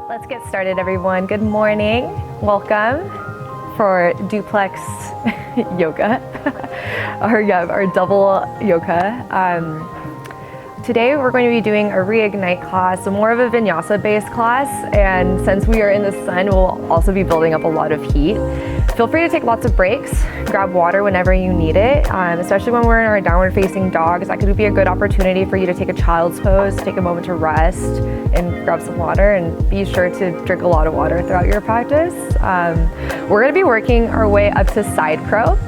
Let's get started, everyone. Good morning. Welcome for duplex yoga, our double yoga. Today we're going to be doing a reignite class, so more of a vinyasa-based class, and since we are in the sun, we'll also be building up a lot of heat. Feel free to take lots of breaks, grab water whenever you need it, especially when we're in our downward facing dogs. That could be a good opportunity for you to take a child's pose, take a moment to rest and grab some water, and be sure to drink a lot of water throughout your practice. We're going to be working our way up to side crow.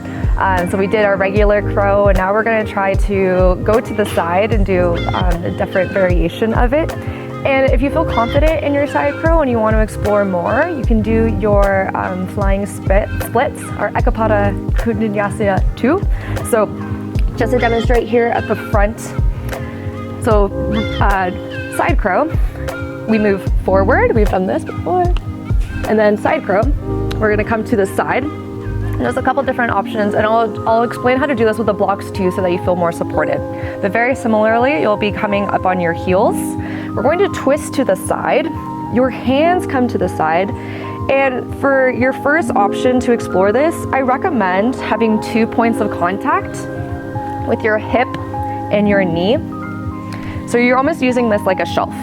So we did our regular crow, and now we're going to try to go to the side and do a different variation of it. And if you feel confident in your side crow and you want to explore more, you can do your flying splits, or Eka Pada Koundinyasana II. So just to demonstrate here at the front, so side crow, we move forward, we've done this before, and then side crow, we're going to come to the side. There's a couple different options, and I'll explain how to do this with the blocks too so that you feel more supported. But very similarly, you'll be coming up on your heels. We're going to twist to the side. Your hands come to the side. And for your first option to explore this, I recommend having 2 points of contact with your hip and your knee. So you're almost using this like a shelf.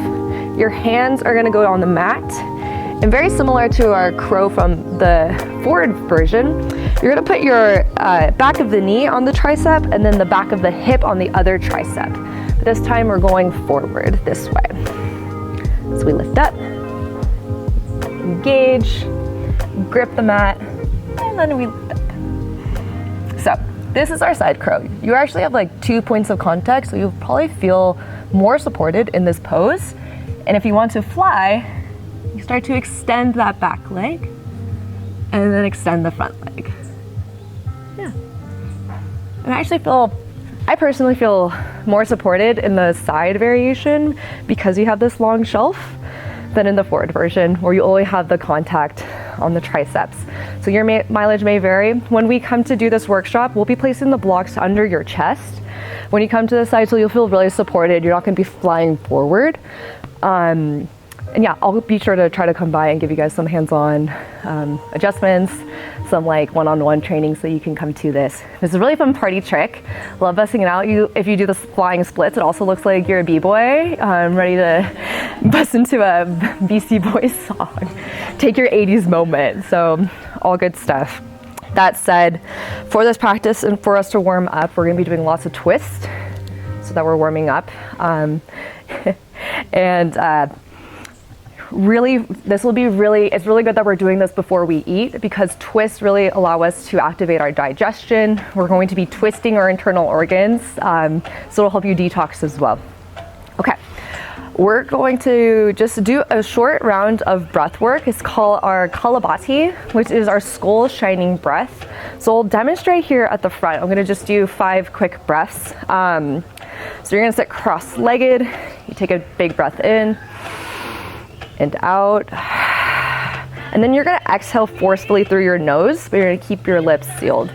Your hands are gonna go on the mat. And very similar to our crow from the forward version, you're gonna put your back of the knee on the tricep and then the back of the hip on the other tricep. But this time we're going forward this way. So we lift up, engage, grip the mat, and then we lift up. So this is our side crow. You actually have like 2 points of contact, so you'll probably feel more supported in this pose. And if you want to fly, you start to extend that back leg and then extend the front leg. Yeah. And I personally feel more supported in the side variation because you have this long shelf than in the forward version where you only have the contact on the triceps. So your mileage may vary. When we come to do this workshop, we'll be placing the blocks under your chest. When you come to the side, so you'll feel really supported. You're not going to be flying forward. And yeah, I'll be sure to try to come by and give you guys some hands-on adjustments, some like one-on-one training so you can come to this. It's a really fun party trick. Love busting it out. If you do the flying splits, it also looks like you're a b-boy, ready to bust into a BC Boys song. Take your 80s moment. So all good stuff. That said, for this practice and for us to warm up, we're gonna be doing lots of twists so that we're warming up. Really, it's really good that we're doing this before we eat because twists really allow us to activate our digestion. We're going to be twisting our internal organs, so it'll help you detox as well. Okay, we're going to just do a short round of breath work. It's called our Kalabati, which is our skull shining breath. So I'll demonstrate here at the front. I'm gonna just do 5 quick breaths. So you're gonna sit cross-legged. You take a big breath in and out, and then you're going to exhale forcefully through your nose, but you're going to keep your lips sealed.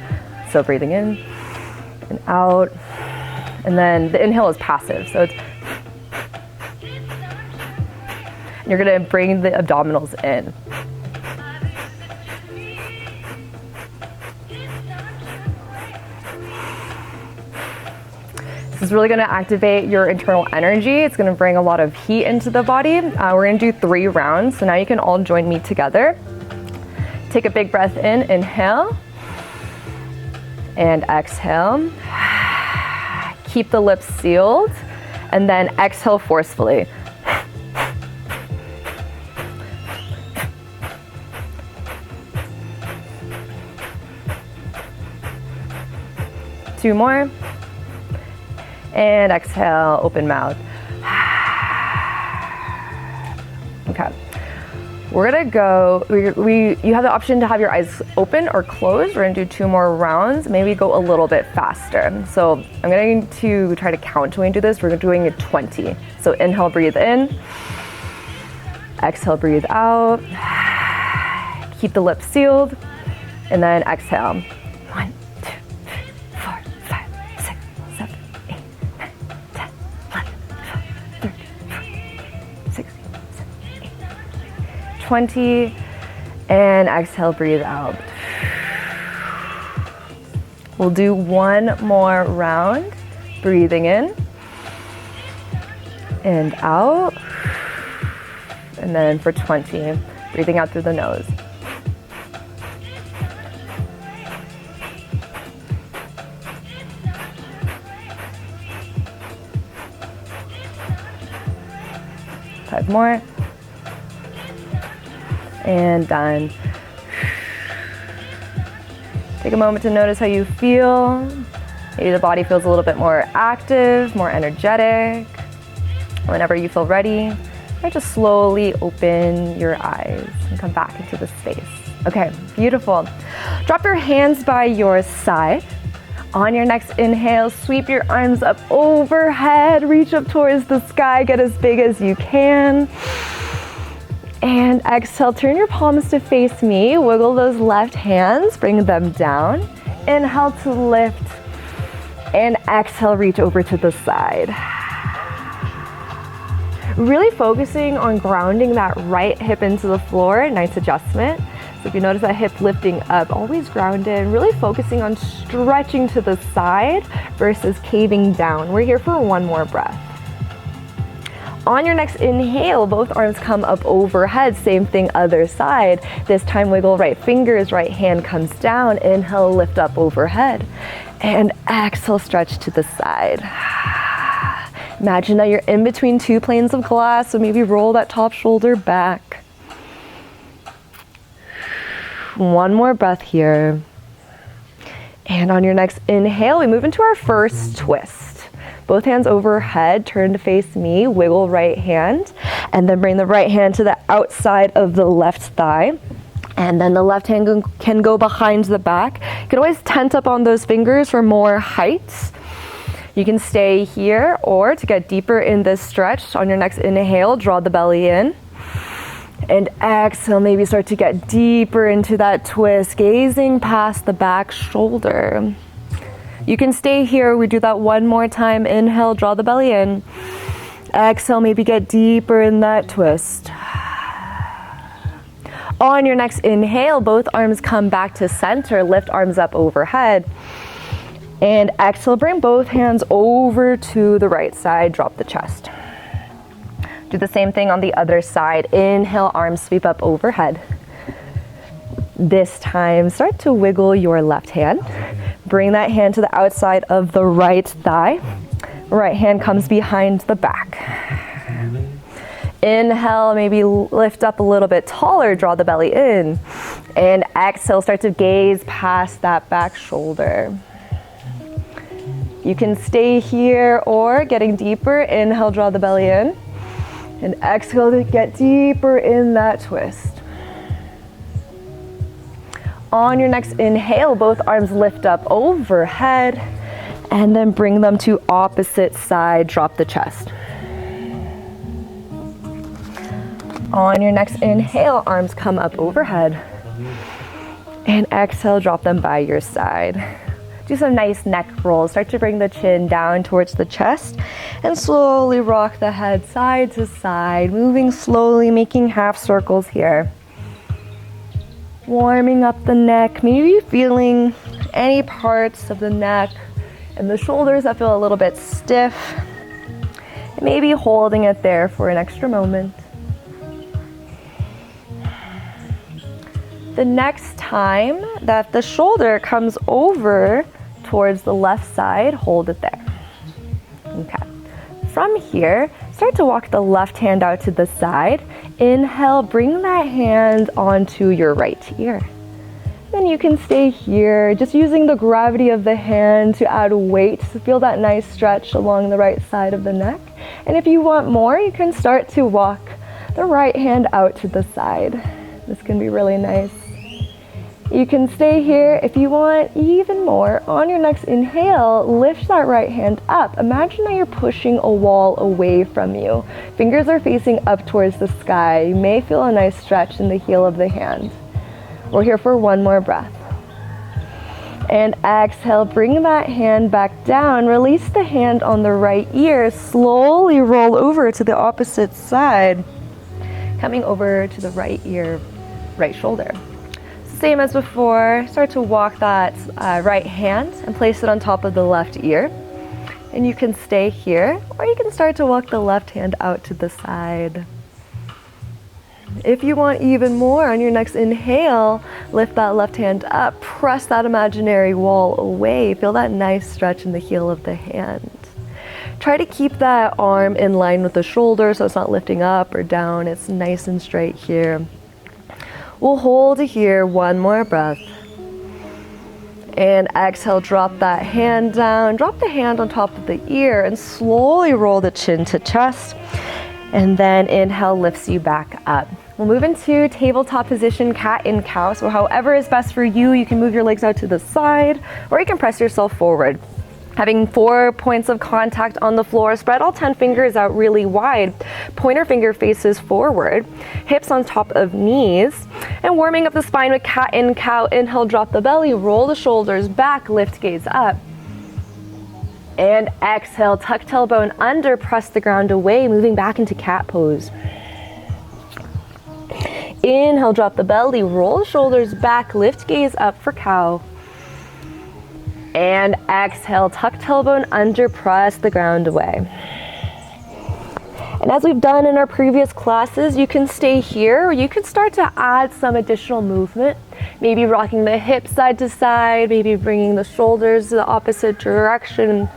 So breathing in and out, and then the inhale is passive, so it's, you're going to bring the abdominals in. This is really going to activate your internal energy. It's going to bring a lot of heat into the body. We're going to do 3 rounds, so now you can all join me together. Take a big breath in, inhale, and exhale. Keep the lips sealed, and then exhale forcefully. Two more. And exhale, open mouth. Okay. We're gonna go, you have the option to have your eyes open or closed. We're gonna do 2 more rounds, maybe go a little bit faster. So I'm going to try to count when we do this. We're doing it 20. So inhale, breathe in. Exhale, breathe out. Keep the lips sealed. And then exhale. 1, 2, 3, 4, 5, 6, 7, 8, 9, 10, 11, 12, 13, 14, 16, 17, 18, 20. And exhale, breathe out. We'll do one more round. Breathing in and out. And then for 20, breathing out through the nose. Five more. And done. Take a moment to notice how you feel. Maybe the body feels a little bit more active, more energetic. Whenever you feel ready, just slowly open your eyes and come back into the space. Okay, beautiful. Drop your hands by your side. On your next inhale, sweep your arms up overhead, reach up towards the sky, get as big as you can. And exhale, turn your palms to face me, wiggle those left hands, bring them down. Inhale to lift, and exhale, reach over to the side. Really focusing on grounding that right hip into the floor, nice adjustment. So if you notice that hip lifting up, always grounded, really focusing on stretching to the side versus caving down. We're here for one more breath. On your next inhale, both arms come up overhead, same thing other side. This time wiggle right fingers, right hand comes down, inhale, lift up overhead. And exhale, stretch to the side. Imagine that you're in between two planes of glass, so maybe roll that top shoulder back. One more breath here. And on your next inhale, we move into our first twist. Both hands overhead, turn to face me, wiggle right hand, and then bring the right hand to the outside of the left thigh. And then the left hand can go behind the back. You can always tent up on those fingers for more height. You can stay here, or to get deeper in this stretch, on your next inhale, draw the belly in. And exhale, maybe start to get deeper into that twist, gazing past the back shoulder. You can stay here. We do that one more time. Inhale, draw the belly in. Exhale, maybe get deeper in that twist. On your next inhale, both arms come back to center. Lift arms up overhead. And exhale, bring both hands over to the right side. Drop the chest. Do the same thing on the other side. Inhale, arms sweep up overhead. This time, start to wiggle your left hand. Bring that hand to the outside of the right thigh. Right hand comes behind the back. Inhale, maybe lift up a little bit taller, draw the belly in. And exhale, start to gaze past that back shoulder. You can stay here, or getting deeper. Inhale, draw the belly in. And exhale to get deeper in that twist. On your next inhale, both arms lift up overhead, and then bring them to opposite side, drop the chest. On your next inhale, arms come up overhead, and exhale, drop them by your side. Do some nice neck rolls. Start to bring the chin down towards the chest and slowly rock the head side to side, moving slowly, making half circles here. Warming up the neck, maybe feeling any parts of the neck and the shoulders that feel a little bit stiff. And maybe holding it there for an extra moment. The next time that the shoulder comes over towards the left side, hold it there. Okay. From here, start to walk the left hand out to the side. Inhale, bring that hand onto your right ear. Then you can stay here, just using the gravity of the hand to add weight, to feel that nice stretch along the right side of the neck. And if you want more, you can start to walk the right hand out to the side. This can be really nice. You can stay here if you want even more. On your next inhale, lift that right hand up. Imagine that you're pushing a wall away from you. Fingers are facing up towards the sky. You may feel a nice stretch in the heel of the hand. We're here for one more breath. And exhale, bring that hand back down. Release the hand on the right ear. Slowly roll over to the opposite side. coming over to the right ear, right shoulder. Same as before, start to walk that right hand and place it on top of the left ear. And you can stay here, or you can start to walk the left hand out to the side. If you want even more, on your next inhale, lift that left hand up, press that imaginary wall away. Feel that nice stretch in the heel of the hand. Try to keep that arm in line with the shoulder so it's not lifting up or down. It's nice and straight here. We'll hold here, one more breath. And exhale, drop that hand down. Drop the hand on top of the ear and slowly roll the chin to chest. And then inhale lifts you back up. We'll move into tabletop position, cat and cow. So however is best for you, you can move your legs out to the side or you can press yourself forward. Having 4 points of contact on the floor, spread all 10 fingers out really wide. Pointer finger faces forward, hips on top of knees, and warming up the spine with cat and cow. Inhale, drop the belly, roll the shoulders back, lift gaze up. And exhale, tuck tailbone under, press the ground away, moving back into cat pose. Inhale, drop the belly, roll the shoulders back, lift gaze up for cow. And exhale, tuck tailbone under, press the ground away. And as we've done in our previous classes, you can stay here or you can start to add some additional movement. Maybe rocking the hips side to side, maybe bringing the shoulders to the opposite direction,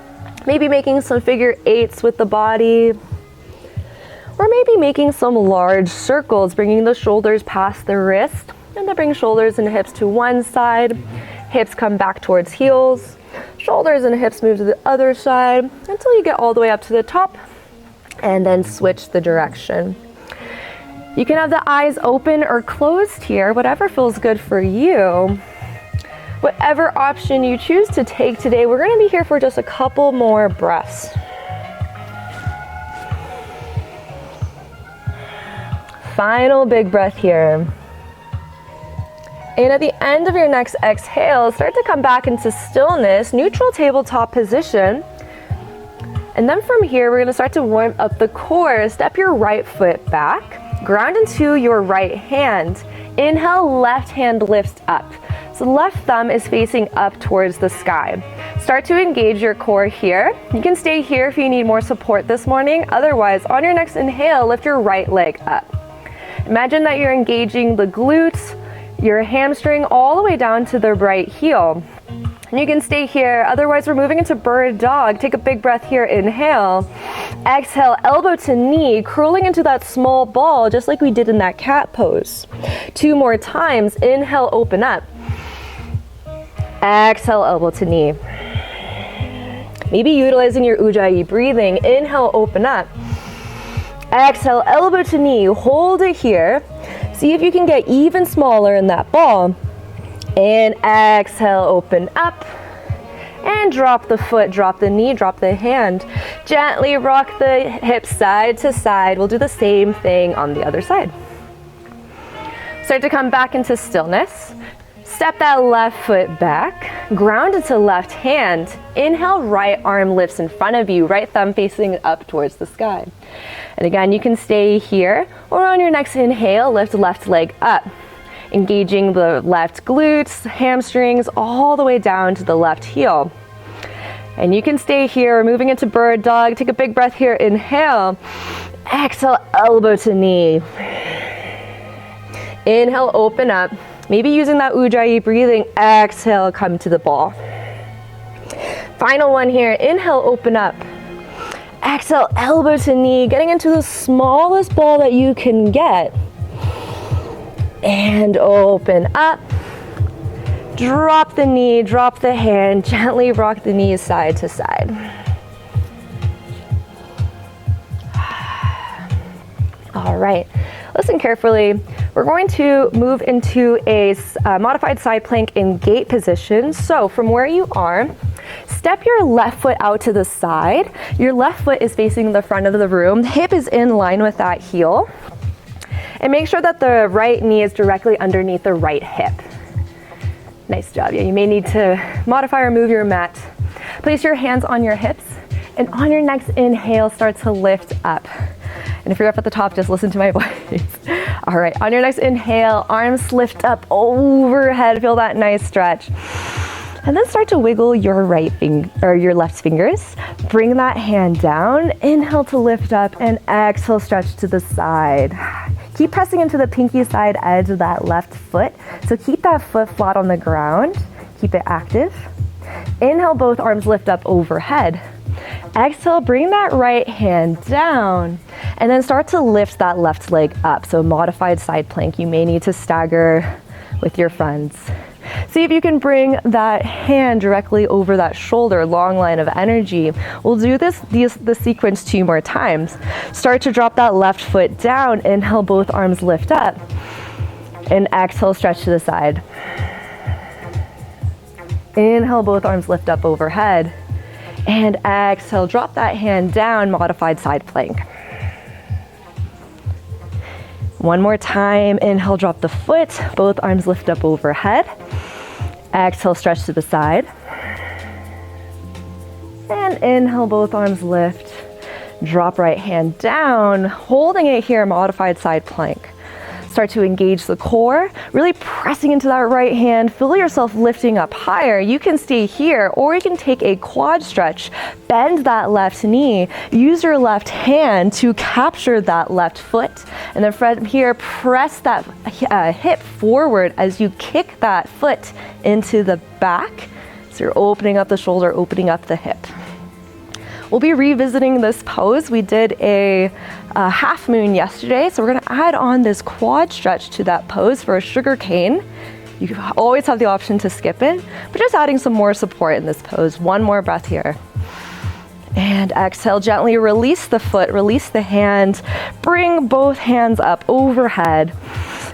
maybe making some figure eights with the body, or maybe making some large circles, bringing the shoulders past the wrist, and then bring shoulders and hips to one side. Hips come back towards heels, shoulders and hips move to the other side until you get all the way up to the top, and then switch the direction. You can have the eyes open or closed here, whatever feels good for you. Whatever option you choose to take today, we're going to be here for just a couple more breaths. Final big breath here. And at the end of your next exhale, start to come back into stillness, neutral tabletop position. And then from here, we're gonna start to warm up the core. Step your right foot back, ground into your right hand. Inhale, left hand lifts up. So the left thumb is facing up towards the sky. Start to engage your core here. You can stay here if you need more support this morning. Otherwise, on your next inhale, lift your right leg up. Imagine that you're engaging the glutes, your hamstring all the way down to the right heel. And you can stay here. Otherwise, we're moving into bird dog. Take a big breath here. Inhale. Exhale, elbow to knee, curling into that small ball, just like we did in that cat pose. 2 more times. Inhale, open up. Exhale, elbow to knee. Maybe utilizing your Ujjayi breathing. Inhale, open up. Exhale, elbow to knee. Hold it here. See if you can get even smaller in that ball. And exhale, open up. And drop the foot, drop the knee, drop the hand. Gently rock the hips side to side. We'll do the same thing on the other side. Start to come back into stillness. Step that left foot back. Ground into left hand. Inhale, right arm lifts in front of you. Right thumb facing up towards the sky. And again, you can stay here, or on your next inhale, lift left leg up. Engaging the left glutes, hamstrings, all the way down to the left heel. And you can stay here, moving into bird dog. Take a big breath here. Inhale. Exhale, elbow to knee. Inhale, open up. Maybe using that Ujjayi breathing. Exhale, come to the ball. Final one here. Inhale, open up. Exhale, elbow to knee, getting into the smallest ball that you can get. And open up. Drop the knee, drop the hand, gently rock the knees side to side. All right, listen carefully. We're going to move into a modified side plank in gate position. So from where you are, step your left foot out to the side. Your left foot is facing the front of the room. Hip is in line with that heel. And make sure that the right knee is directly underneath the right hip. Nice job. Yeah, you may need to modify or move your mat. Place your hands on your hips, and on your next inhale, start to lift up. And if you're up at the top, just listen to my voice. All right, on your next inhale, arms lift up overhead. Feel that nice stretch. And then start to wiggle your your left fingers. Bring that hand down. Inhale to lift up and exhale, stretch to the side. Keep pressing into the pinky side edge of that left foot. So keep that foot flat on the ground. Keep it active. Inhale, both arms lift up overhead. Exhale, bring that right hand down. And then start to lift that left leg up. So modified side plank. You may need to stagger with your friends. See if you can bring that hand directly over that shoulder, long line of energy. We'll do this sequence 2 more times. Start to drop that left foot down. Inhale, both arms lift up. And exhale, stretch to the side. Inhale, both arms lift up overhead. And exhale, drop that hand down, modified side plank. One more time, inhale, drop the foot, both arms lift up overhead. Exhale, stretch to the side. And inhale, both arms lift. Drop right hand down, holding it here, modified side plank. Start to engage the core, really pressing into that right hand. Feel yourself lifting up higher. You can stay here, or you can take a quad stretch. Bend that left knee. Use your left hand to capture that left foot. And then from here, press that hip forward as you kick that foot into the back. So you're opening up the shoulder, opening up the hip. We'll be revisiting this pose. We did a half moon yesterday, so we're gonna add on this quad stretch to that pose for a sugar cane. You always have the option to skip it, but just adding some more support in this pose. One more breath here. And exhale, gently release the foot, release the hand. Bring both hands up overhead.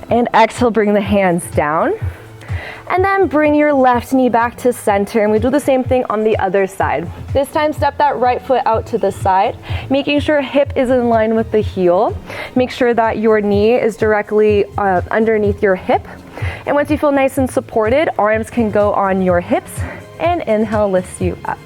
And exhale, bring the hands down. And then bring your left knee back to center, and we do the same thing on the other side. This time, step that right foot out to the side, making sure hip is in line with the heel. Make sure that your knee is directly underneath your hip. And once you feel nice and supported, arms can go on your hips, and inhale lifts you up.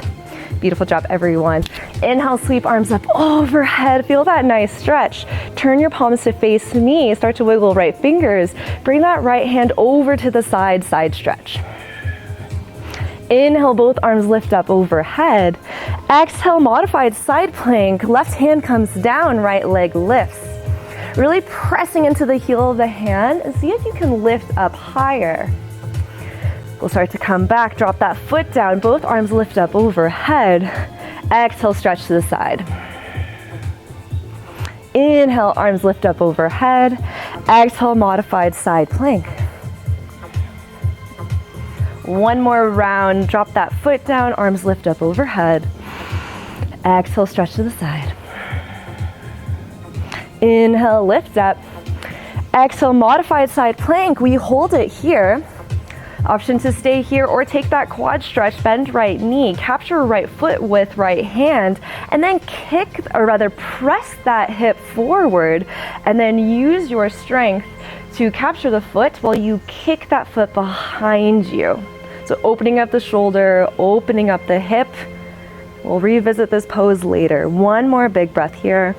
Beautiful job, everyone. Inhale, sweep arms up overhead. Feel that nice stretch. Turn your palms to face me. Start to wiggle right fingers. Bring that right hand over to the side, side stretch. Inhale, both arms lift up overhead. Exhale, modified side plank. Left hand comes down, right leg lifts. Really pressing into the heel of the hand and see if you can lift up higher. We'll start to come back, drop that foot down, both arms lift up overhead. Exhale, stretch to the side. Inhale, arms lift up overhead. Exhale, modified side plank. One more round, drop that foot down, arms lift up overhead. Exhale, stretch to the side. Inhale, lift up. Exhale, modified side plank. We hold it here. Option to stay here or take that quad stretch, bend right knee, capture right foot with right hand, and then kick, or rather press that hip forward, and then use your strength to capture the foot while you kick that foot behind you. So opening up the shoulder, opening up the hip. We'll revisit this pose later. One more big breath here.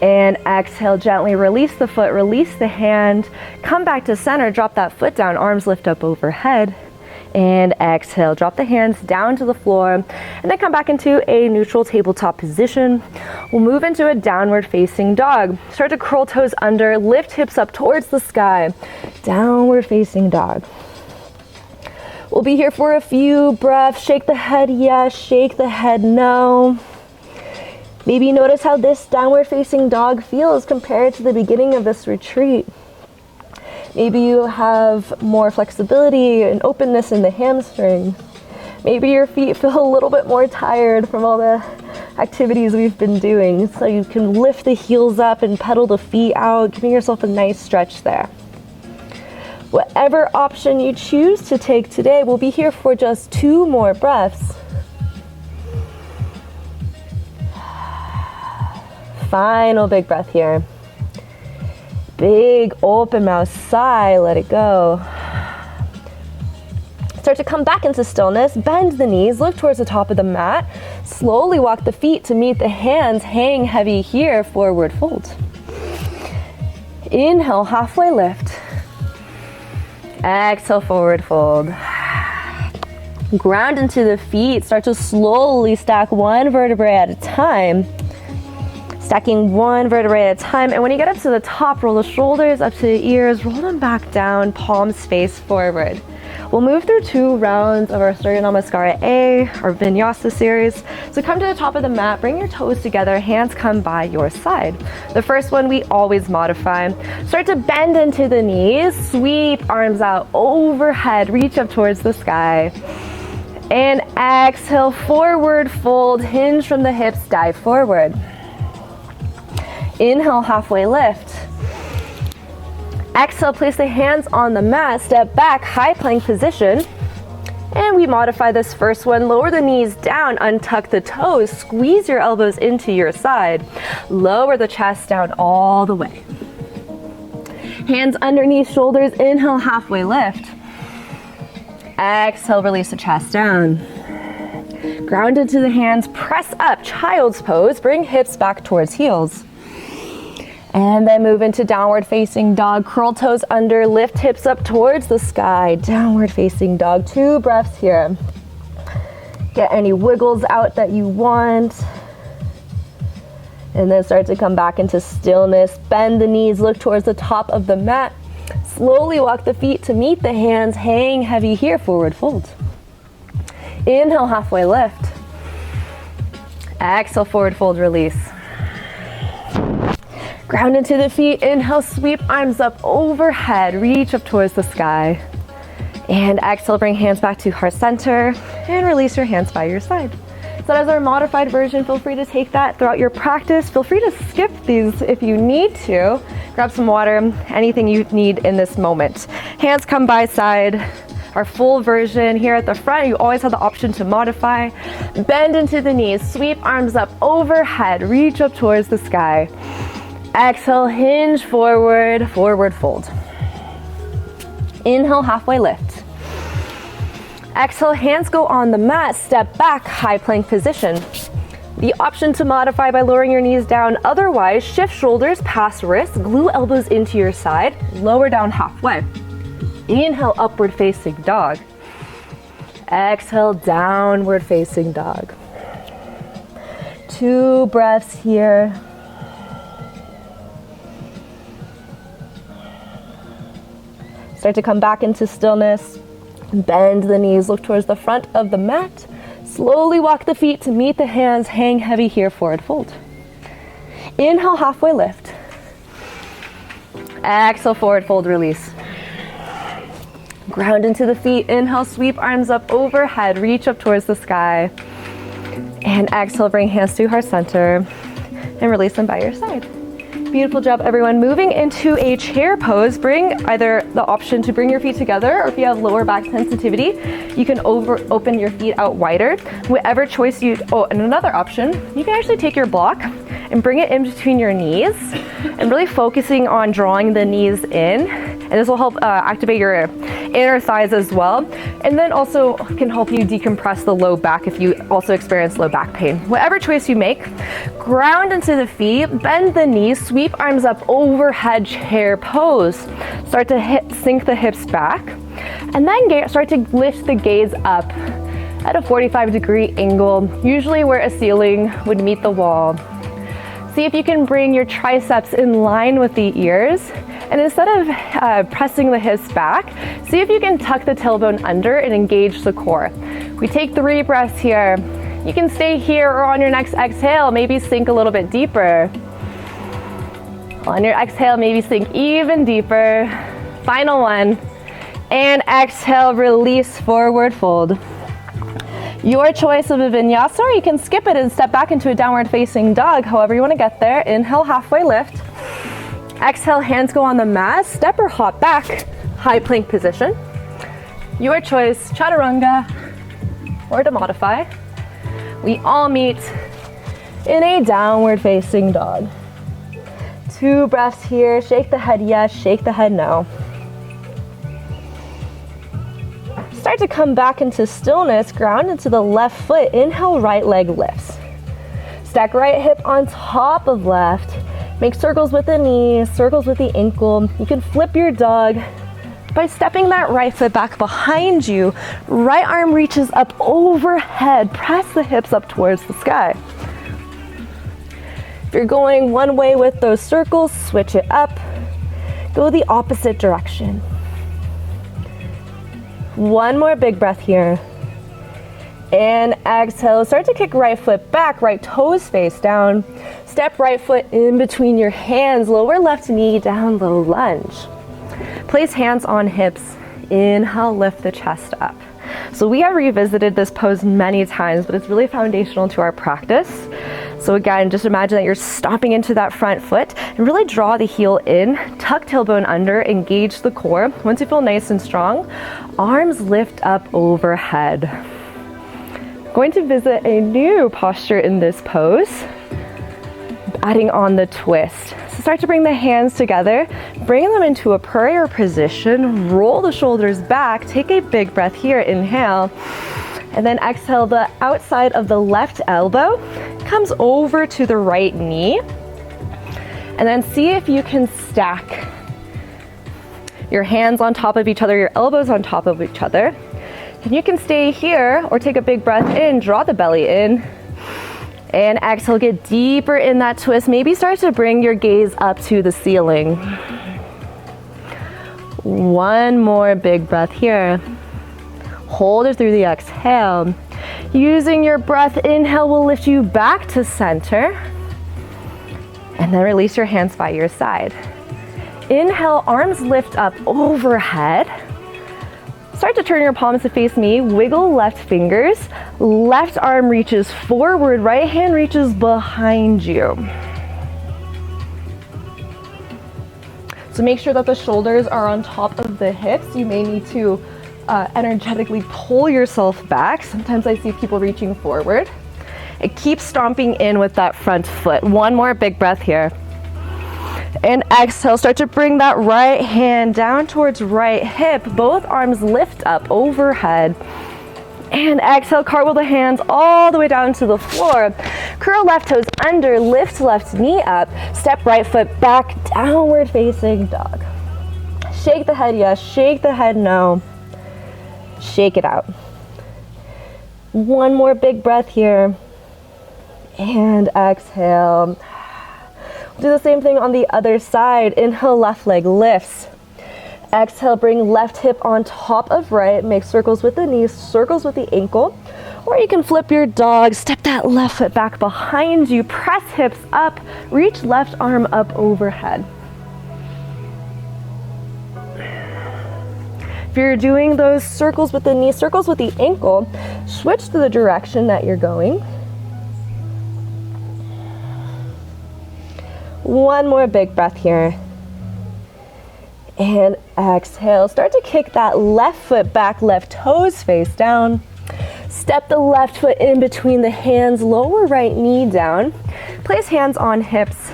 And exhale, gently release the foot, release the hand, come back to center, drop that foot down, arms lift up overhead. And exhale, drop the hands down to the floor, and then come back into a neutral tabletop position. We'll move into a downward facing dog. Start to curl toes under, lift hips up towards the sky. Downward facing dog. We'll be here for a few breaths. Shake the head yes, shake the head no. Maybe notice how this downward facing dog feels compared to the beginning of this retreat. Maybe you have more flexibility and openness in the hamstring. Maybe your feet feel a little bit more tired from all the activities we've been doing. So you can lift the heels up and pedal the feet out, giving yourself a nice stretch there. Whatever option you choose to take today, we'll be here for just 2 more breaths. Final big breath here. Big open mouth sigh, let it go. Start to come back into stillness, bend the knees, look towards the top of the mat. Slowly walk the feet to meet the hands, hang heavy here, forward fold. Inhale, halfway lift. Exhale, forward fold. Ground into the feet, start to slowly stack one vertebrae at a time. Stacking one vertebrae at a time, and when you get up to the top, roll the shoulders up to the ears, roll them back down, palms face forward. We'll move through 2 rounds of our Surya Namaskara A, our Vinyasa series. So come to the top of the mat, bring your toes together, hands come by your side. The first one we always modify. Start to bend into the knees, sweep arms out overhead, reach up towards the sky. And exhale, forward fold, hinge from the hips, dive forward. Inhale, halfway lift. Exhale, place the hands on the mat, step back, high plank position. And we modify this first one, lower the knees down, untuck the toes, squeeze your elbows into your side. Lower the chest down all the way. Hands underneath shoulders, inhale, halfway lift. Exhale, release the chest down. Ground into the hands, press up, child's pose, bring hips back towards heels. And then move into downward facing dog. Curl toes under, lift hips up towards the sky. Downward facing dog. 2 breaths here. Get any wiggles out that you want. And then start to come back into stillness. Bend the knees, look towards the top of the mat. Slowly walk the feet to meet the hands. Hang heavy here, forward fold. Inhale, halfway lift. Exhale, forward fold, release. Ground into the feet, inhale, sweep arms up overhead, reach up towards the sky. And exhale, bring hands back to heart center and release your hands by your side. So that is our modified version. Feel free to take that throughout your practice. Feel free to skip these if you need to. Grab some water, anything you need in this moment. Hands come by side. Our full version here at the front, you always have the option to modify. Bend into the knees, sweep arms up overhead, reach up towards the sky. Exhale, hinge forward, forward fold. Inhale, halfway lift. Exhale, hands go on the mat, step back, high plank position. The option to modify by lowering your knees down, otherwise shift shoulders past wrists, glue elbows into your side, lower down halfway. Inhale, upward facing dog. Exhale, downward facing dog. 2 breaths here. Start to come back into stillness. Bend the knees, look towards the front of the mat. Slowly walk the feet to meet the hands, hang heavy here, forward fold. Inhale, halfway lift. Exhale, forward fold, release. Ground into the feet, inhale, sweep arms up overhead, reach up towards the sky. And exhale, bring hands to heart center and release them by your side. Beautiful job, everyone. Moving into a chair pose, bring either the option to bring your feet together, or if you have lower back sensitivity, you can open your feet out wider. Whatever choice and another option, you can actually take your block and bring it in between your knees and really focusing on drawing the knees in. And this will help activate your inner thighs as well. And then also can help you decompress the low back if you also experience low back pain. Whatever choice you make, ground into the feet, bend the knees, sweep arms up overhead, chair pose. Start to sink the hips back. And then start to lift the gaze up at a 45-degree angle, usually where a ceiling would meet the wall. See if you can bring your triceps in line with the ears. And instead of pressing the hips back, see if you can tuck the tailbone under and engage the core. We take 3 breaths here. You can stay here, or on your next exhale, maybe sink a little bit deeper. On your exhale, maybe sink even deeper. Final one. And exhale, release, forward fold. Your choice of a vinyasa, or you can skip it and step back into a downward facing dog, however you want to get there. Inhale, halfway lift. Exhale, hands go on the mat, step or hop back, high plank position. Your choice, chaturanga or to modify. We all meet in a downward facing dog. 2 breaths here, shake the head yes, shake the head no. start to come back into stillness, ground into the left foot. Inhale, right leg lifts. Stack right hip on top of left. Make circles with the knee, circles with the ankle. You can flip your dog by stepping that right foot back behind you. Right arm reaches up overhead. Press the hips up towards the sky. If you're going one way with those circles, switch it up. Go the opposite direction. One more big breath here. And exhale, start to kick right foot back, right toes face down. Step right foot in between your hands, lower left knee down, low lunge. Place hands on hips. Inhale, lift the chest up. So we have revisited this pose many times, but it's really foundational to our practice. So again, just imagine that you're stomping into that front foot and really draw the heel in, tuck tailbone under, engage the core. Once you feel nice and strong, arms lift up overhead. Going to visit a new posture in this pose, adding on the twist. So start to bring the hands together, bring them into a prayer position, roll the shoulders back, take a big breath here, inhale, and then exhale, the outside of the left elbow comes over to the right knee, and then see if you can stack your hands on top of each other, your elbows on top of each other. And you can stay here or take a big breath in, draw the belly in, and exhale, get deeper in that twist. Maybe start to bring your gaze up to the ceiling. One more big breath here. Hold it through the exhale. Using your breath, inhale will lift you back to center, and then release your hands by your side. Inhale, arms lift up overhead. Start to turn your palms to face me, wiggle left fingers, left arm reaches forward, right hand reaches behind you. So make sure that the shoulders are on top of the hips. You may need to energetically pull yourself back. Sometimes I see people reaching forward. And keep stomping in with that front foot. One more big breath here. And exhale, start to bring that right hand down towards right hip. Both arms lift up overhead. And exhale, cartwheel the hands all the way down to the floor. Curl left toes under, lift left knee up. Step right foot back, downward facing dog. Shake the head yes, shake the head no. Shake it out. One more big breath here. And exhale. Do the same thing on the other side. Inhale, left leg lifts. Exhale, bring left hip on top of right. Make circles with the knees, circles with the ankle. Or you can flip your dog, step that left foot back behind you, press hips up, reach left arm up overhead. If you're doing those circles with the knee, circles with the ankle, switch to the direction that you're going. One more big breath here. And exhale. Start to kick that left foot back, left toes face down. Step the left foot in between the hands, lower right knee down. Place hands on hips.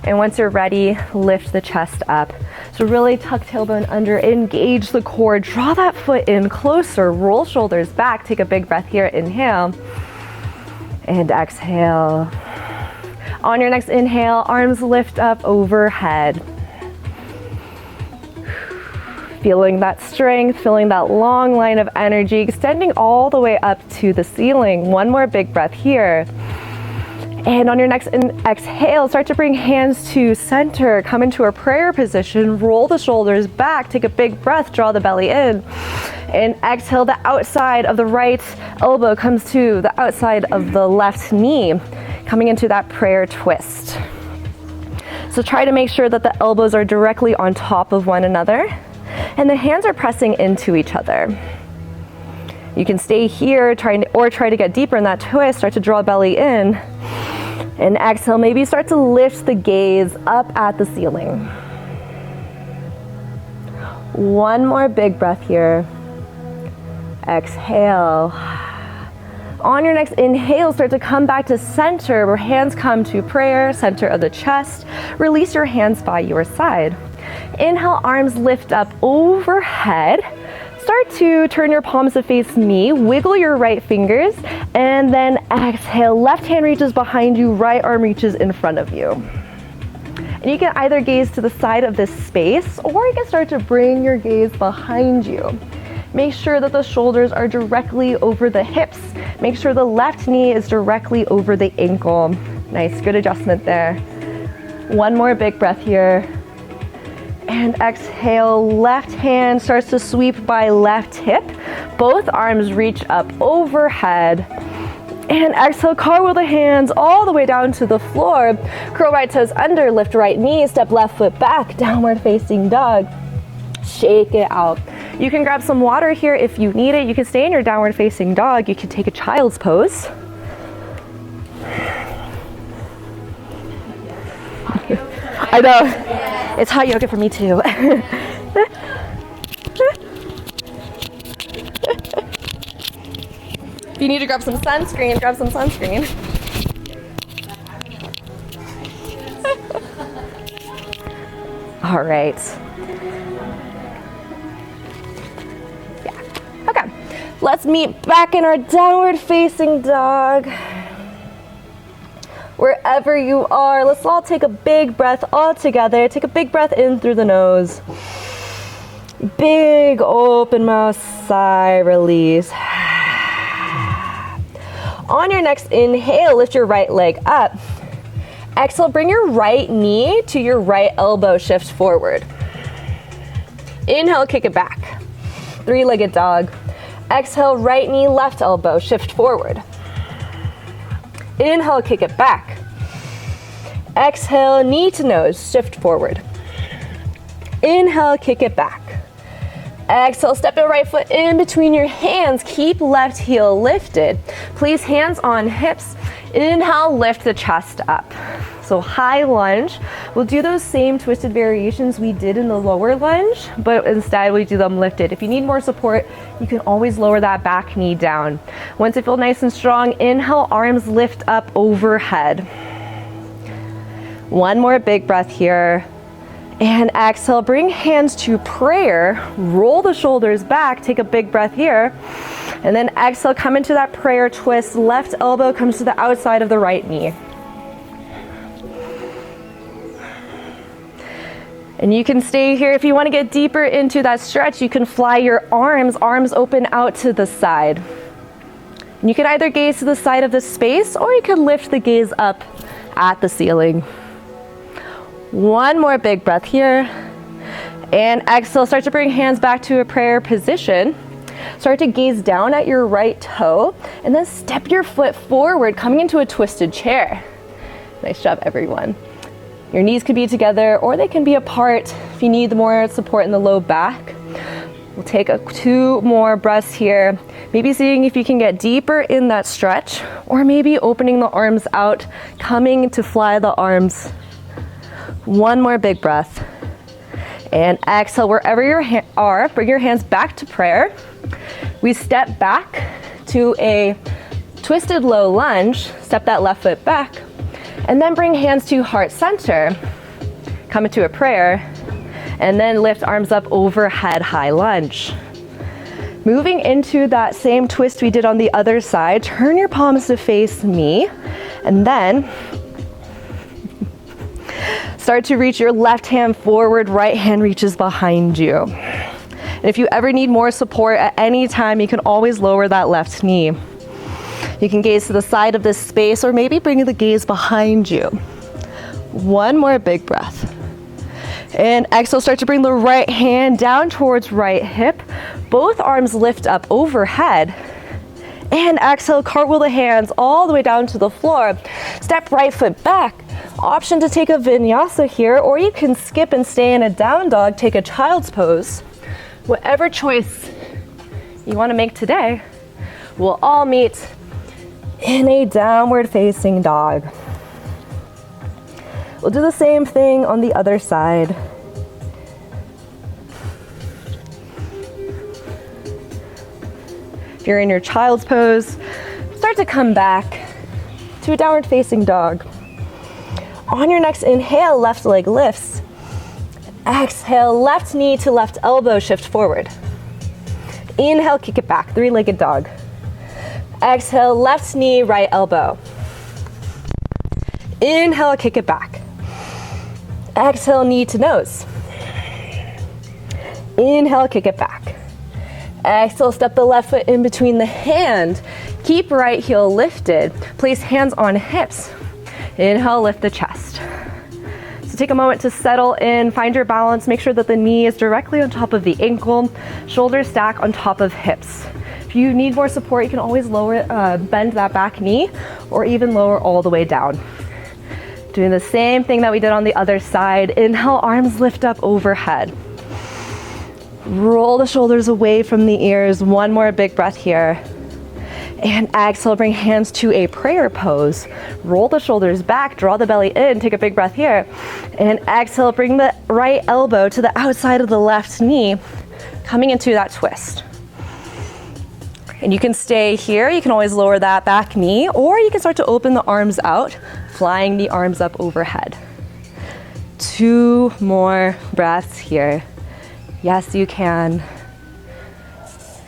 And once you're ready, lift the chest up. So really tuck tailbone under, engage the core, draw that foot in closer, roll shoulders back, take a big breath here, inhale. And exhale. On your next inhale, arms lift up overhead. Feeling that strength, feeling that long line of energy, extending all the way up to the ceiling. One more big breath here. And on your next exhale, start to bring hands to center, come into a prayer position, roll the shoulders back, take a big breath, draw the belly in. And exhale, the outside of the right elbow comes to the outside of the left knee, coming into that prayer twist. So try to make sure that the elbows are directly on top of one another and the hands are pressing into each other. You can stay here try to get deeper in that twist, start to draw belly in. And exhale, maybe start to lift the gaze up at the ceiling. One more big breath here. Exhale. On your next inhale, start to come back to center, where hands come to prayer, center of the chest. Release your hands by your side. Inhale, arms lift up overhead. Start start to turn your palms to face me, wiggle your right fingers, and then exhale, left hand reaches behind you, right arm reaches in front of you. And you can either gaze to the side of this space, or you can start to bring your gaze behind you. Make sure that the shoulders are directly over the hips. Make sure the left knee is directly over the ankle. Nice, good adjustment there. One more big breath here. And exhale, left hand starts to sweep by left hip. Both arms reach up overhead. And exhale, cartwheel the hands all the way down to the floor. Curl right toes under, lift right knee, step left foot back, downward facing dog. Shake it out. You can grab some water here if you need it. You can stay in your downward facing dog. You can take a child's pose. I know, it's hot yoga for me too. If you need to grab some sunscreen, grab some sunscreen. All right. Yeah. Okay. Let's meet back in our downward facing dog. Wherever you are, let's all take a big breath all together. Take a big breath in through the nose. Big open mouth sigh, release. On your next inhale, lift your right leg up. Exhale, bring your right knee to your right elbow, shift forward. Inhale, kick it back. Three-legged dog. Exhale, right knee, left elbow, shift forward. Inhale, kick it back. Exhale, knee to nose, shift forward. Inhale, kick it back. Exhale, step your right foot in between your hands. Keep left heel lifted. Place hands on hips. Inhale, lift the chest up. So high lunge. We'll do those same twisted variations we did in the lower lunge, but instead we do them lifted. If you need more support, you can always lower that back knee down. Once you feel nice and strong, inhale, arms lift up overhead. One more big breath here. And exhale, bring hands to prayer, roll the shoulders back, take a big breath here. And then exhale, come into that prayer twist, left elbow comes to the outside of the right knee. And you can stay here. If you want to get deeper into that stretch, you can fly your arms open out to the side. And you can either gaze to the side of the space, or you can lift the gaze up at the ceiling. One more big breath here. And exhale, start to bring hands back to a prayer position. Start to gaze down at your right toe, and then step your foot forward, coming into a twisted chair. Nice job, everyone. Your knees could be together, or they can be apart if you need more support in the low back. We'll take two more breaths here. Maybe seeing if you can get deeper in that stretch, or maybe opening the arms out, coming to fly the arms. One more big breath. And exhale, wherever you are, bring your hands back to prayer. We step back to a twisted low lunge, step that left foot back, and then bring hands to heart center. Come into a prayer, and then lift arms up overhead, high lunge. Moving into that same twist we did on the other side, turn your palms to face me, and then start to reach your left hand forward, right hand reaches behind you. And if you ever need more support at any time, you can always lower that left knee. You can gaze to the side of this space, or maybe bring the gaze behind you. One more big breath. And exhale, start to bring the right hand down towards right hip. Both arms lift up overhead. And exhale, cartwheel the hands all the way down to the floor. Step right foot back. Option to take a vinyasa here, or you can skip and stay in a down dog, take a child's pose. Whatever choice you want to make today, we'll all meet in a downward facing dog. We'll do the same thing on the other side. If you're in your child's pose, start to come back to a downward facing dog. On your next inhale, left leg lifts. Exhale, left knee to left elbow, shift forward. Inhale, kick it back, three-legged dog. Exhale, left knee, right elbow. Inhale, kick it back. Exhale, knee to nose. Inhale, kick it back. Exhale, step the left foot in between the hand. Keep right heel lifted. Place hands on hips. Inhale, lift the chest. So take a moment to settle in, find your balance, make sure that the knee is directly on top of the ankle, shoulders stack on top of hips. If you need more support, you can always bend that back knee or even lower all the way down. Doing the same thing that we did on the other side. Inhale, arms lift up overhead. Roll the shoulders away from the ears. One more big breath here. And exhale, bring hands to a prayer pose. Roll the shoulders back, draw the belly in, take a big breath here. And exhale, bring the right elbow to the outside of the left knee, coming into that twist. And you can stay here, you can always lower that back knee, or you can start to open the arms out, flying the arms up overhead. 2 more breaths here. Yes, you can.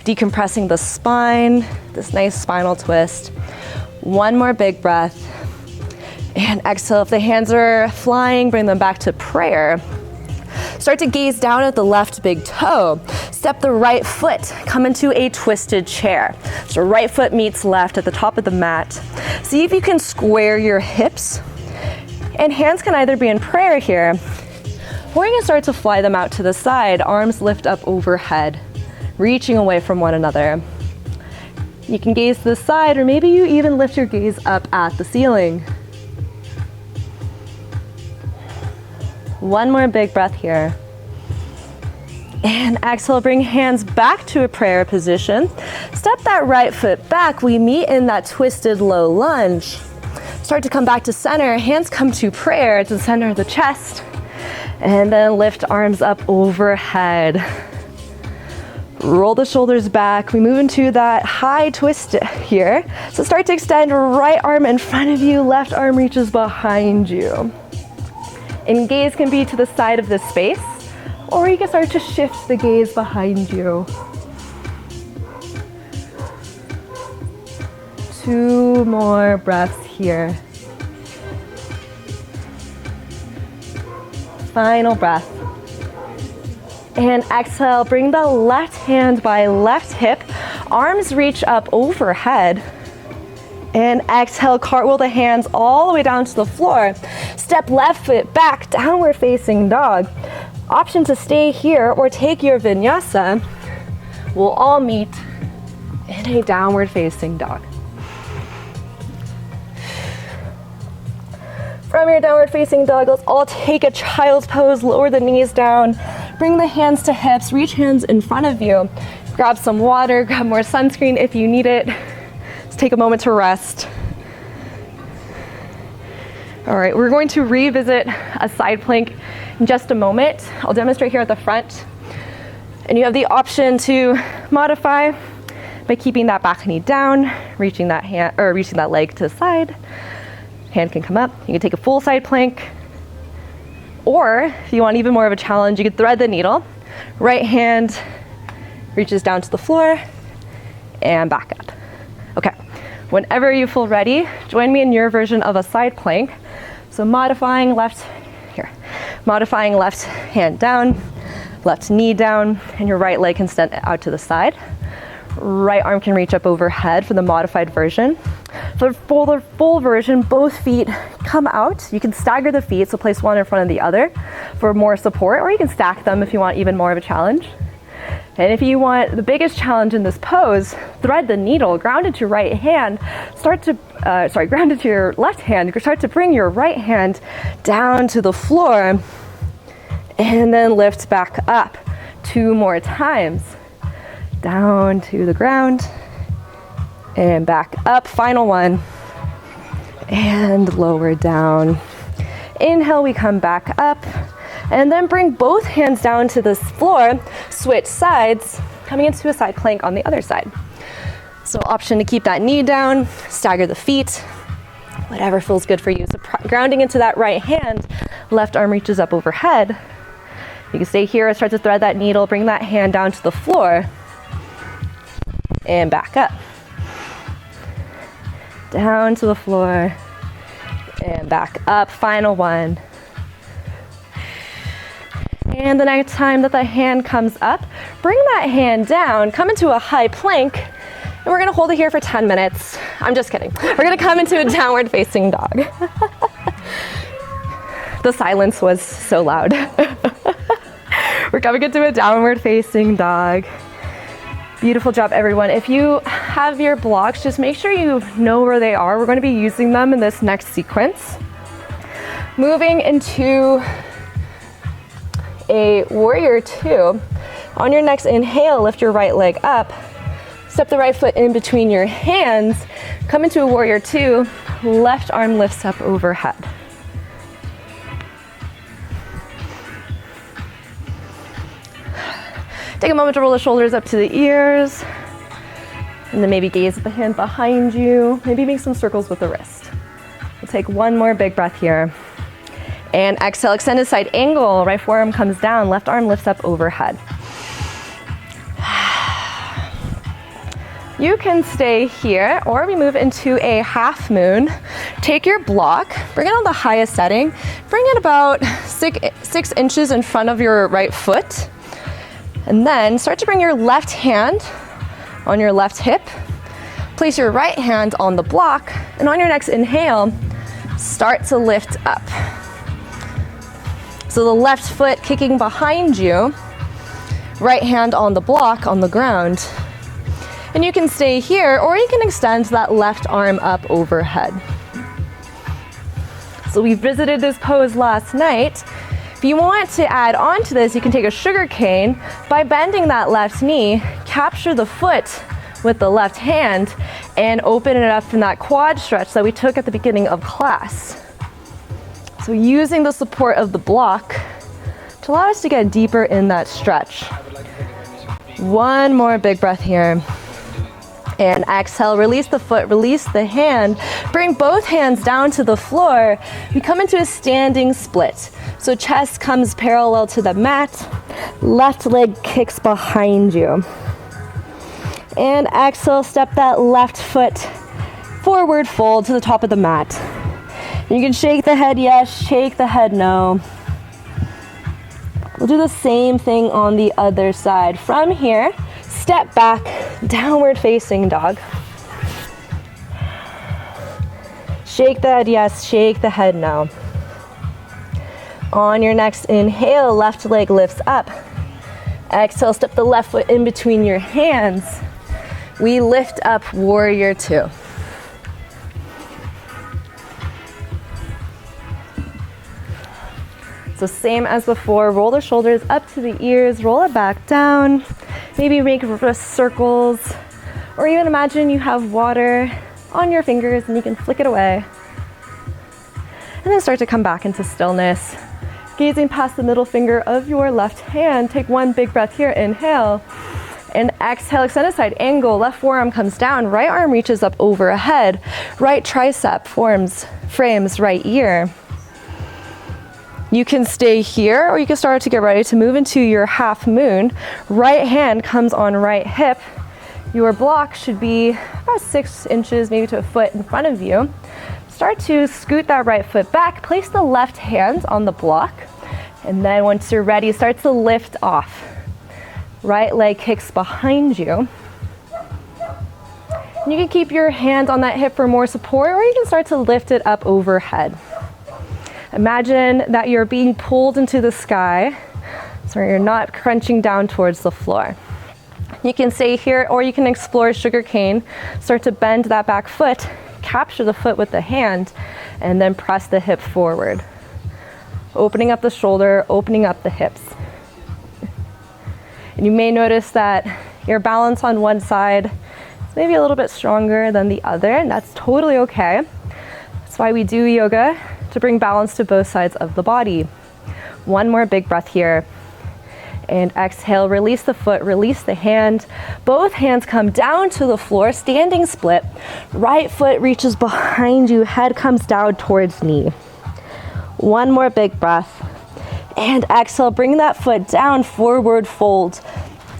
Decompressing the spine, this nice spinal twist. 1 more big breath. And exhale, if the hands are flying, bring them back to prayer. Start to gaze down at the left big toe. Step the right foot, come into a twisted chair. So right foot meets left at the top of the mat. See if you can square your hips. And hands can either be in prayer here, or you can start to fly them out to the side. Arms lift up overhead, reaching away from one another. You can gaze to the side, or maybe you even lift your gaze up at the ceiling. 1 more big breath here. And exhale, bring hands back to a prayer position. Step that right foot back. We meet in that twisted low lunge. Start to come back to center. Hands come to prayer to the center of the chest. And then lift arms up overhead. Roll the shoulders back. We move into that high twist here. So start to extend right arm in front of you, left arm reaches behind you. And gaze can be to the side of the space, or you can start to shift the gaze behind you. 2 more breaths here. Final breath. And exhale, bring the left hand by left hip, arms reach up overhead. And exhale, cartwheel the hands all the way down to the floor. Step left foot back, downward facing dog. Option to stay here or take your vinyasa. We'll all meet in a downward facing dog. From your downward facing dog, let's all take a child's pose, lower the knees down, bring the hands to hips, reach hands in front of you. Grab some water, grab more sunscreen if you need it. Just take a moment to rest. All right, we're going to revisit a side plank in just a moment. I'll demonstrate here at the front. And you have the option to modify by keeping that back knee down, reaching that hand or reaching that leg to the side. Hand can come up. You can take a full side plank. Or if you want even more of a challenge, you could thread the needle. Right hand reaches down to the floor and back up. Okay, whenever you feel ready, join me in your version of a side plank. So modifying left hand down, left knee down, and your right leg can extend out to the side. Right arm can reach up overhead for the modified version. For the full version, both feet come out. You can stagger the feet, so place one in front of the other for more support, or you can stack them if you want even more of a challenge. And if you want the biggest challenge in this pose, thread the needle, ground into your right hand, ground into your left hand, start to bring your right hand down to the floor, and then lift back up 2 more times. Down to the ground, and back up, final one, and lower down. Inhale, we come back up, and then bring both hands down to the floor, switch sides, coming into a side plank on the other side. So option to keep that knee down, stagger the feet, whatever feels good for you. So grounding into that right hand, left arm reaches up overhead. You can stay here, start to thread that needle, bring that hand down to the floor, and back up. Down to the floor and back up. Final one. And the next time that the hand comes up, bring that hand down, come into a high plank, and we're gonna hold it here for 10 minutes. I'm just kidding. We're gonna come into a downward facing dog. The silence was so loud. We're coming into a downward facing dog. Beautiful job, everyone. If you have your blocks, just make sure you know where they are. We're going to be using them in this next sequence. Moving into a warrior two. On your next inhale, lift your right leg up. Step the right foot in between your hands. Come into a warrior two. Left arm lifts up overhead. Take a moment to roll the shoulders up to the ears, and then maybe gaze at the hand behind you. Maybe make some circles with the wrist. We'll take one more big breath here. And exhale, extended side angle. Right forearm comes down, left arm lifts up overhead. You can stay here, or we move into a half moon. Take your block, bring it on the highest setting. Bring it about 6 inches in front of your right foot. And then start to bring your left hand on your left hip. Place your right hand on the block, and on your next inhale, start to lift up. So the left foot kicking behind you, right hand on the block on the ground. And you can stay here, or you can extend that left arm up overhead. So we visited this pose last night. If you want to add on to this, you can take a sugar cane. By bending that left knee, capture the foot with the left hand and open it up from that quad stretch that we took at the beginning of class. So using the support of the block to allow us to get deeper in that stretch. One more big breath here. And exhale, release the foot, release the hand. Bring both hands down to the floor. We come into a standing split. So chest comes parallel to the mat. Left leg kicks behind you. And exhale, step that left foot forward, fold to the top of the mat. You can shake the head yes, shake the head no. We'll do the same thing on the other side. From here, step back, downward facing dog. Shake the head yes, shake the head no. On your next inhale, left leg lifts up. Exhale, step the left foot in between your hands. We lift up warrior two. So same as before, roll the shoulders up to the ears, roll it back down. Maybe make wrist circles, or even imagine you have water on your fingers and you can flick it away. And then start to come back into stillness. Gazing past the middle finger of your left hand, take one big breath here, inhale. And exhale, extended side angle, left forearm comes down, right arm reaches up overhead, right tricep frames right ear. You can stay here, or you can start to get ready to move into your half moon. Right hand comes on right hip. Your block should be about 6 inches, maybe to a foot in front of you. Start to scoot that right foot back, place the left hand on the block, and then once you're ready, start to lift off. Right leg kicks behind you. And you can keep your hand on that hip for more support, or you can start to lift it up overhead. Imagine that you're being pulled into the sky, so you're not crunching down towards the floor. You can stay here, or you can explore sugar cane. Start to bend that back foot, capture the foot with the hand, and then press the hip forward. Opening up the shoulder, opening up the hips. And you may notice that your balance on one side is maybe a little bit stronger than the other, and that's totally okay. That's why we do yoga, to bring balance to both sides of the body. One more big breath here. And exhale, release the foot, release the hand. Both hands come down to the floor, standing split. Right foot reaches behind you, head comes down towards knee. One more big breath. And exhale, bring that foot down, forward fold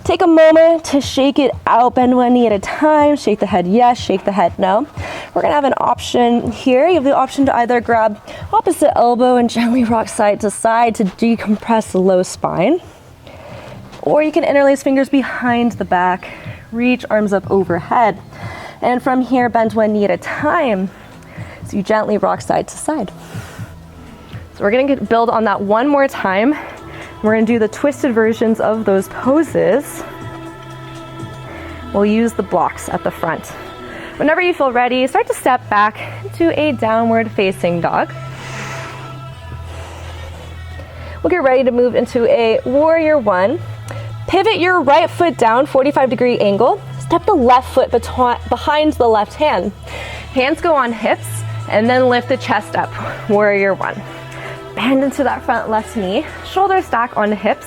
Take a moment to shake it out, bend one knee at a time, shake the head yes, shake the head no. We're gonna have an option here. You have the option to either grab opposite elbow and gently rock side to side to decompress the low spine. Or you can interlace fingers behind the back, reach arms up overhead. And from here, bend one knee at a time. So you gently rock side to side. So we're gonna build on that one more time. We're gonna do the twisted versions of those poses. We'll use the blocks at the front. Whenever you feel ready, start to step back into a downward facing dog. We'll get ready to move into a warrior one. Pivot your right foot down, 45-degree angle. Step the left foot behind the left hand. Hands go on hips, and then lift the chest up, warrior one. Bend into that front left knee, shoulders stack on the hips,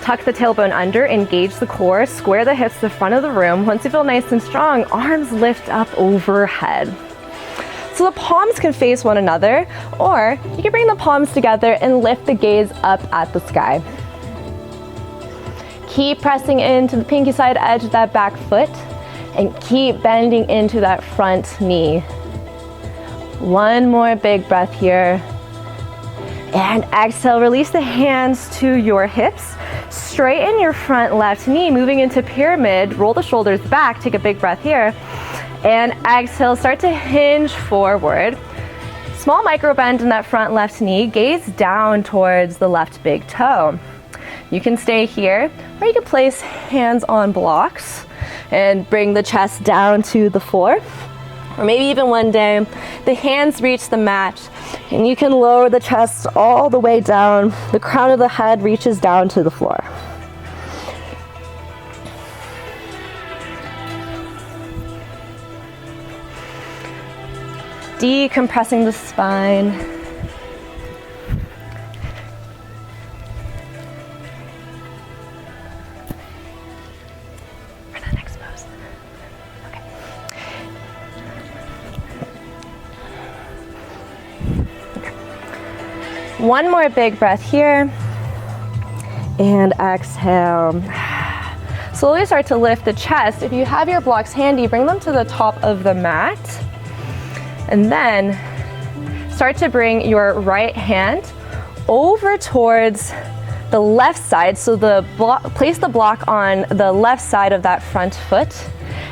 tuck the tailbone under, engage the core, square the hips to the front of the room. Once you feel nice and strong, arms lift up overhead. So the palms can face one another, or you can bring the palms together and lift the gaze up at the sky. Keep pressing into the pinky side edge of that back foot and keep bending into that front knee. One more big breath here. And exhale, release the hands to your hips. Straighten your front left knee, moving into pyramid. Roll the shoulders back, take a big breath here. And exhale, start to hinge forward. Small micro bend in that front left knee, gaze down towards the left big toe. You can stay here, or you can place hands on blocks and bring the chest down to the floor. Or maybe even one day, the hands reach the mat and you can lower the chest all the way down. The crown of the head reaches down to the floor. Decompressing the spine. One more big breath here, and exhale. Slowly start to lift the chest. If you have your blocks handy, bring them to the top of the mat, and then start to bring your right hand over towards the left side. So place the block on the left side of that front foot,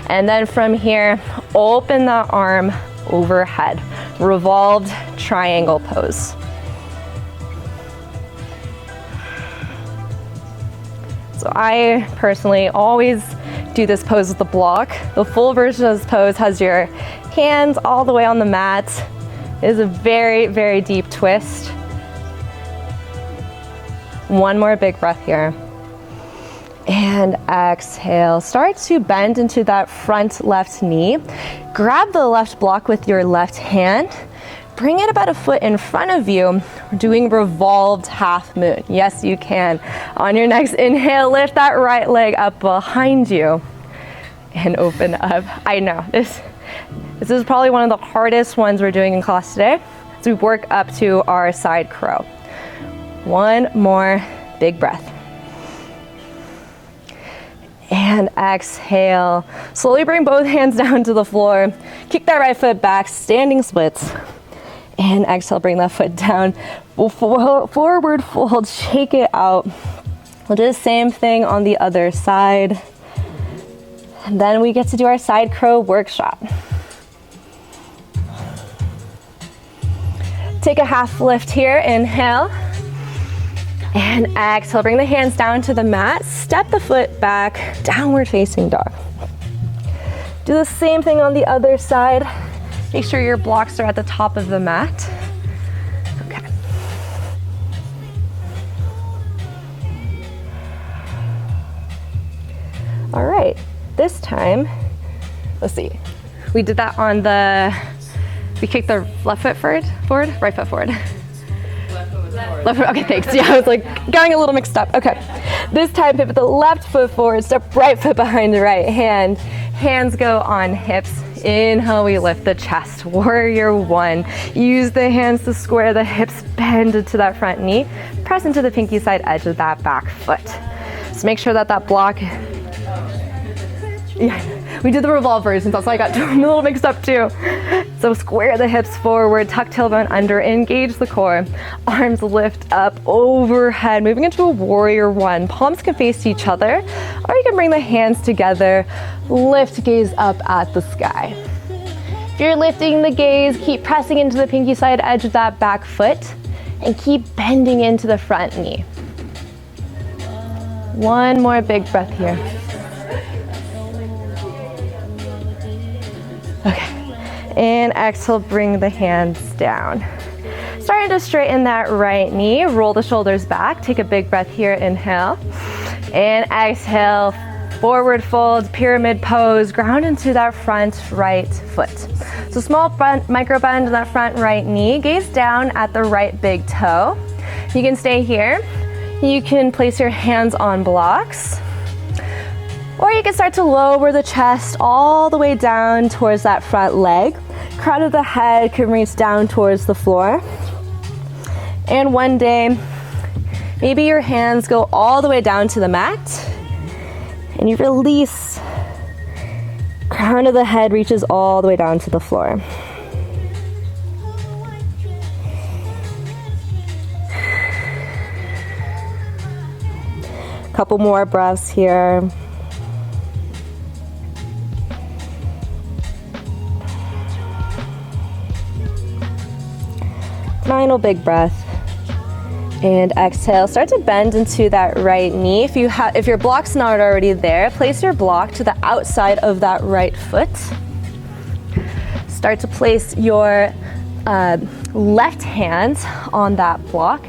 and then from here, open the arm overhead. Revolved triangle pose. So I personally always do this pose with the block. The full version of this pose has your hands all the way on the mat. It is a very, very deep twist. One more big breath here. And exhale. Start to bend into that front left knee. Grab the left block with your left hand. Bring it about a foot in front of you. We're doing revolved half moon. Yes, you can. On your next inhale, lift that right leg up behind you and open up. I know, this is probably one of the hardest ones we're doing in class today. So we work up to our side crow. One more big breath. And exhale. Slowly bring both hands down to the floor. Kick that right foot back, standing splits. And exhale, bring that foot down. Forward fold, shake it out. We'll do the same thing on the other side. And then we get to do our side crow workshop. Take a half lift here, inhale. And exhale, bring the hands down to the mat. Step the foot back, downward facing dog. Do the same thing on the other side. Make sure your blocks are at the top of the mat. Okay. All right, this time, let's see. We did that on we kicked the left foot forward, right foot forward. Left foot, okay, thanks. Yeah, I was like getting a little mixed up. Okay, this time pivot the left foot forward, step right foot behind the right hand. Hands go on hips. Inhale, we lift the chest. Warrior one. Use the hands to square the hips, bend into that front knee. Press into the pinky side edge of that back foot. So make sure that that block Yeah, we did the revolve version, that's why I got a little mixed up too. So square the hips forward, tuck tailbone under, engage the core. Arms lift up overhead, moving into a warrior one. Palms can face each other, or you can bring the hands together, lift gaze up at the sky. If you're lifting the gaze, keep pressing into the pinky side edge of that back foot, and keep bending into the front knee. One more big breath here. Okay, and exhale, bring the hands down. Starting to straighten that right knee, roll the shoulders back, take a big breath here, inhale, and exhale, forward fold, pyramid pose, ground into that front right foot. So small micro bend in that front right knee, gaze down at the right big toe. You can stay here. You can place your hands on blocks, or you can start to lower the chest all the way down towards that front leg. Crown of the head can reach down towards the floor. And one day, maybe your hands go all the way down to the mat, and you release. Crown of the head reaches all the way down to the floor. Couple more breaths here. Final big breath. And exhale, start to bend into that right knee. If your block's not already there, place your block to the outside of that right foot. Start to place your left hand on that block.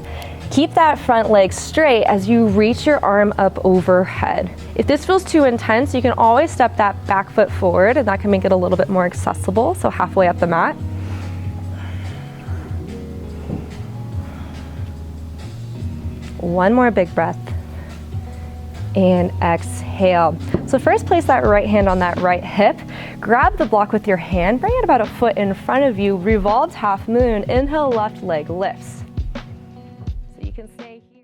Keep that front leg straight as you reach your arm up overhead. If this feels too intense, you can always step that back foot forward, and that can make it a little bit more accessible, so halfway up the mat. One more big breath. And exhale. So first place that right hand on that right hip. Grab the block with your hand, bring it about a foot in front of you, revolved half moon, inhale, left leg lifts. So you can stay